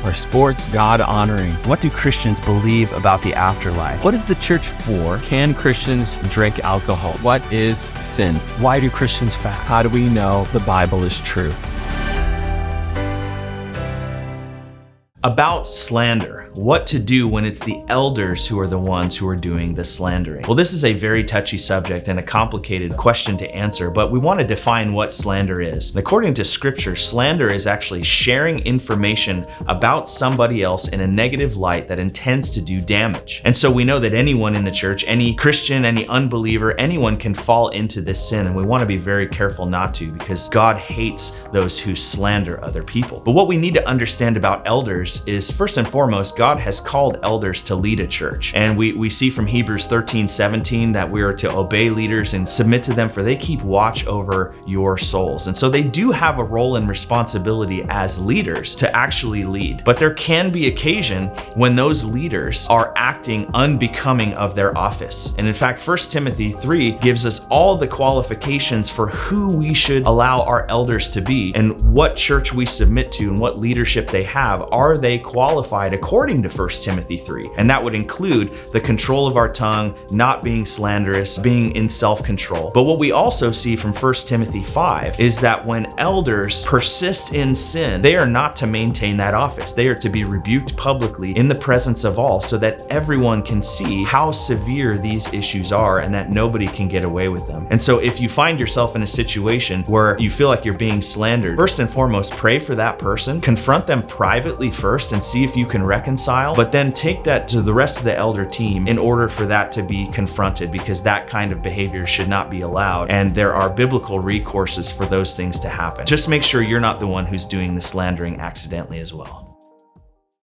Are sports God-honoring? What do Christians believe about the afterlife? What is the church for? Can Christians drink alcohol? What is sin? Why do Christians fast? How do we know the Bible is true? About slander, what to do when it's the elders who are the ones who are doing the slandering. Well, this is a very touchy subject and a complicated question to answer, but we want to define what slander is. And according to scripture, slander is actually sharing information about somebody else in a negative light that intends to do damage. And so we know that anyone in the church, any Christian, any unbeliever, anyone can fall into this sin, and we want to be very careful not to, because God hates those who slander other people. But what we need to understand about elders is, first and foremost, God has called elders to lead a church. And we see from Hebrews 13:17 that we are to obey leaders and submit to them, for they keep watch over your souls. And so they do have a role and responsibility as leaders to actually lead. But there can be occasion when those leaders are acting unbecoming of their office. And in fact, 1 Timothy 3 gives us all the qualifications for who we should allow our elders to be and what church we submit to and what leadership they have. Are they qualified according to 1 Timothy 3? And that would include the control of our tongue, not being slanderous, being in self-control. But what we also see from 1 Timothy 5 is that when elders persist in sin, they are not to maintain that office. They are to be rebuked publicly in the presence of all, so that everyone can see how severe these issues are and that nobody can get away with them. And so if you find yourself in a situation where you feel like you're being slandered, first and foremost, pray for that person, confront them privately first and see if you can reconcile, but then take that to the rest of the elder team in order for that to be confronted, because that kind of behavior should not be allowed, and there are biblical recourses for those things to happen. Just make sure you're not the one who's doing the slandering accidentally as well.